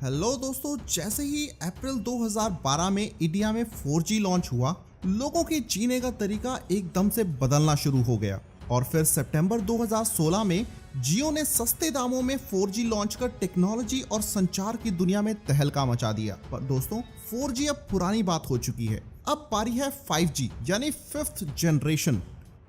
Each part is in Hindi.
हेलो दोस्तों, जैसे ही अप्रैल 2012 में इंडिया में 4G लॉन्च हुआ, लोगों के जीने का तरीका एकदम से बदलना शुरू हो गया। और फिर सितंबर 2016 में जियो ने सस्ते दामों में 4G लॉन्च कर टेक्नोलॉजी और संचार की दुनिया में तहलका मचा दिया। पर दोस्तों, 4G अब पुरानी बात हो चुकी है। अब पारी है 5G यानी 5th जनरेशन,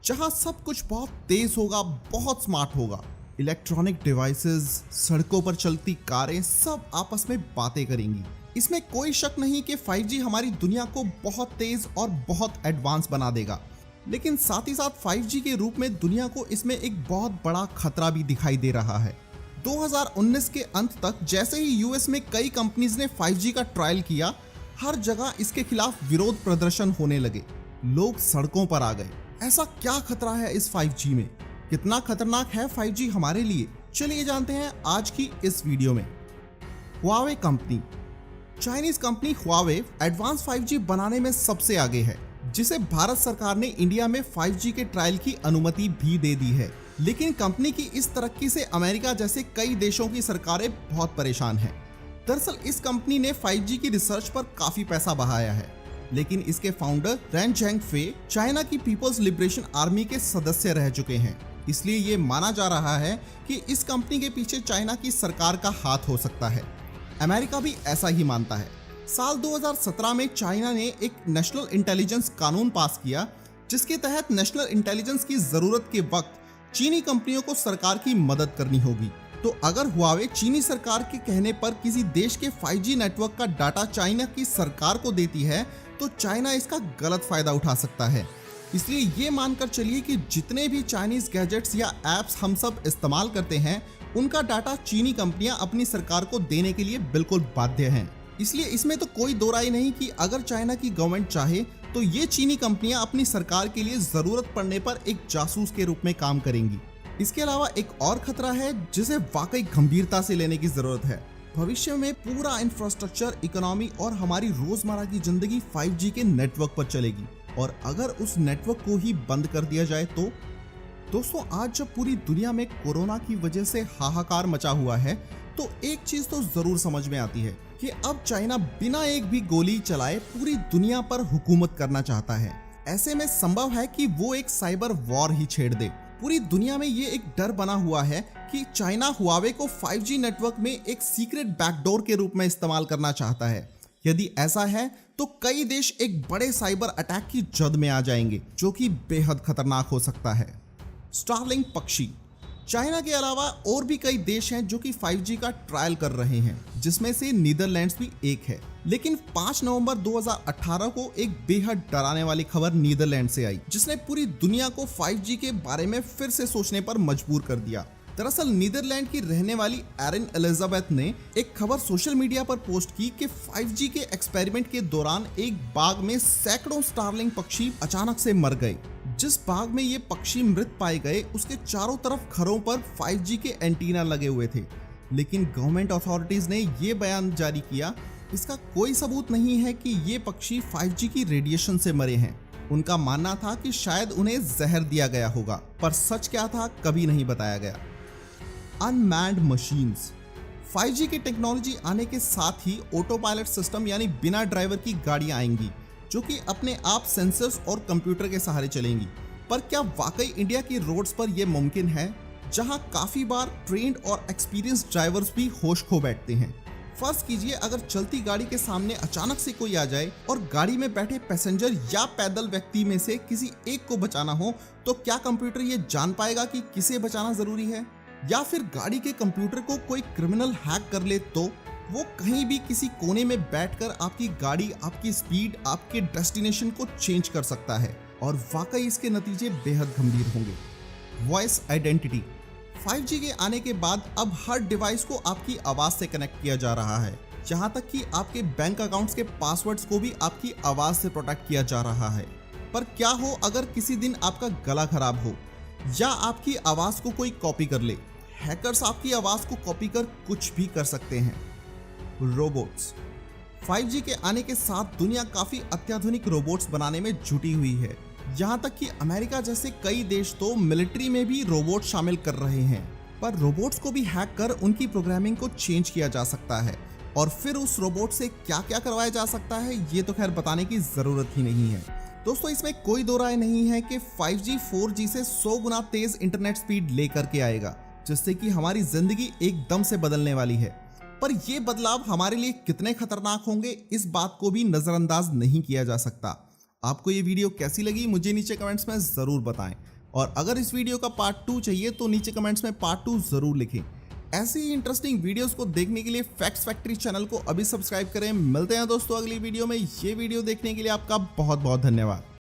जहां सब कुछ बहुत तेज होगा, बहुत स्मार्ट होगा। इलेक्ट्रॉनिक डिवाइसेस, सड़कों पर चलती कारें सब आपस में बातें करेंगी। इसमें कोई शक नहीं कि 5G हमारी दुनिया को बहुत तेज और बहुत एडवांस बना देगा। लेकिन साथ ही साथ 5G के रूप में दुनिया को इसमें एक बहुत बड़ा खतरा भी दिखाई दे रहा है। 2019 के अंत तक जैसे ही यूएस में कई कंपनीज ने 5G का ट्रायल किया, हर जगह इसके खिलाफ विरोध प्रदर्शन होने लगे। लोग सड़कों पर आ गए। ऐसा क्या खतरा है इस 5G में? कितना खतरनाक है 5G हमारे लिए? चलिए जानते हैं आज की इस वीडियो में। Huawei company, Chinese company Huawei advance 5G बनाने में सबसे आगे है, जिसे भारत सरकार ने इंडिया में 5G के ट्रायल की अनुमति भी दे दी है। लेकिन कंपनी की इस तरक्की से अमेरिका जैसे कई देशों की सरकारें बहुत परेशान हैं। दरअसल इस कंपनी ने 5G की रिसर्च पर काफी पैसा बहाया है, लेकिन इसके फाउंडर रेन झेंगफे चाइना की पीपल्स लिबरेशन आर्मी के सदस्य रह चुके हैं। इसलिए ये माना जा रहा है कि इस कंपनी के पीछे चाइना की सरकार का हाथ हो सकता है। अमेरिका भी ऐसा ही मानता है। साल 2017 में चाइना ने एक नेशनल इंटेलिजेंस कानून पास किया, जिसके तहत नेशनल इंटेलिजेंस की जरूरत के वक्त चीनी कंपनियों को सरकार की मदद करनी होगी। तो अगर हुआवे चीनी सरकार के कहने पर किसी देश के 5G नेटवर्क का डाटा चाइना की सरकार को देती है, तो चाइना इसका गलत फायदा उठा सकता है। इसलिए ये मानकर चलिए कि जितने भी चाइनीज गैजेट्स या एप्स हम सब इस्तेमाल करते हैं, उनका डाटा चीनी कंपनियां अपनी सरकार को देने के लिए बिल्कुल बाध्य हैं। इसलिए इसमें तो कोई दो राय नहीं कि अगर चाइना की गवर्नमेंट चाहे तो ये चीनी कंपनियां अपनी सरकार के लिए जरूरत पड़ने पर एक जासूस के रूप में काम करेंगी। इसके अलावा एक और खतरा है जिसे वाकई गंभीरता से लेने की जरूरत है। भविष्य में पूरा इंफ्रास्ट्रक्चर, इकोनॉमी और हमारी रोजमर्रा की जिंदगी 5G के नेटवर्क पर चलेगी, और अगर उस नेटवर्क को ही बंद कर दिया जाए तो? दोस्तों, आज जब पूरी दुनिया में कोरोना की वजह से हाहाकार मचा हुआ है, तो एक चीज तो जरूर समझ में आती है कि अब चाइना बिना एक भी गोली चलाए पूरी दुनिया पर हुकूमत करना चाहता है। ऐसे में संभव है कि वो एक साइबर वॉर ही छेड़ दे। पूरी दुनिया में ये एक डर बना हुआ है कि चाइना हुआवे को 5G नेटवर्क में एक सीक्रेट बैकडोर के रूप में इस्तेमाल करना चाहता है। यदि ऐसा है तो कई देश एक बड़े साइबर अटैक की जद में आ जाएंगे, जो कि बेहद खतरनाक हो सकता है। स्टारलिंक पक्षी, चाइना के अलावा और भी कई देश हैं जो कि 5G का ट्रायल कर रहे हैं, जिसमें से नीदरलैंड्स भी एक है। लेकिन 5 नवंबर 2018 को एक बेहद डराने वाली खबर नीदरलैंड से आई, जिसने पूरी दुनिया को 5G के बारे में फिर से सोचने पर मजबूर कर दिया। दरअसल नीदरलैंड की रहने वाली एरिन एलिजाबेथ ने एक खबर सोशल मीडिया पर पोस्ट की कि 5G के एक्सपेरिमेंट के दौरान एक बाग में सैकड़ों स्टारलिंक पक्षी अचानक से मर गए। जिस बाग में ये पक्षी मृत पाए गए, उसके चारों तरफ घरों पर 5G के एंटीना लगे हुए थे। लेकिन गवर्नमेंट अथॉरिटीज ने ये बयान जारी किया, इसका कोई सबूत नहीं है कि ये पक्षी 5G की रेडिएशन से मरे हैं। उनका मानना था कि शायद उन्हें जहर दिया गया होगा, पर सच क्या था कभी नहीं बताया गया। अनमैन्ड मशीन्स, 5G की टेक्नोलॉजी आने के साथ ही ऑटो पायलट सिस्टम यानी बिना ड्राइवर की गाड़ियां आएंगी, जो कि अपने आप सेंसर्स और कंप्यूटर के सहारे चलेंगी। पर क्या वाकई इंडिया की रोड्स पर यह मुमकिन है, जहां काफी बार ट्रेन्ड और एक्सपीरियंस्ड ड्राइवर्स भी होश खो बैठते हैं? फर्ज कीजिए अगर चलती गाड़ी के सामने अचानक से कोई आ जाए और गाड़ी में बैठे पैसेंजर या पैदल व्यक्ति में से किसी एक को बचाना हो, तो क्या कंप्यूटर ये जान पाएगा कि किसे बचाना जरूरी है? या फिर गाड़ी के कंप्यूटर को कोई क्रिमिनल हैक कर ले तो वो कहीं भी किसी कोने में बैठकर आपकी गाड़ी, आपकी स्पीड, आपके डेस्टिनेशन को चेंज कर सकता है, और वाकई इसके नतीजे बेहद गंभीर होंगे। वॉइस आइडेंटिटी, 5G के आने के बाद अब हर डिवाइस को आपकी आवाज से कनेक्ट किया जा रहा है, जहां तक कि आपके बैंक अकाउंट्स के पासवर्ड्स को भी आपकी आवाज से प्रोटेक्ट किया जा रहा है। पर क्या हो अगर किसी दिन आपका गला खराब हो या आपकी आवाज को कोई कॉपी कर ले? हैकर्स आपकी आवाज को कॉपी कर कुछ भी कर सकते हैं। रोबोट्स, 5G के आने के साथ दुनिया काफी अत्याधुनिक रोबोट्स बनाने में जुटी हुई है। यहाँ तक कि अमेरिका जैसे कई देश तो मिलिट्री में भी रोबोट शामिल कर रहे हैं। पर रोबोट्स को भी हैक कर उनकी प्रोग्रामिंग को चेंज किया जा सकता है, और फिर उस रोबोट से क्या क्या करवाया जा सकता है ये तो खैर बताने की जरूरत ही नहीं है। दोस्तों इसमें कोई दो राय नहीं है कि 5G 4G से 100 गुना तेज इंटरनेट स्पीड लेकर के आएगा, जिससे कि हमारी जिंदगी एकदम से बदलने वाली है। पर ये बदलाव हमारे लिए कितने खतरनाक होंगे इस बात को भी नजरअंदाज नहीं किया जा सकता। आपको ये वीडियो कैसी लगी मुझे नीचे कमेंट्स में जरूर बताएं, और अगर इस वीडियो का पार्ट 2 चाहिए तो नीचे कमेंट्स में पार्ट 2 जरूर लिखें। ऐसी ही इंटरेस्टिंग वीडियोस को देखने के लिए फैक्ट्स फैक्ट्री चैनल को अभी सब्सक्राइब करें। मिलते हैं दोस्तों अगली वीडियो में। ये वीडियो देखने के लिए आपका बहुत बहुत धन्यवाद।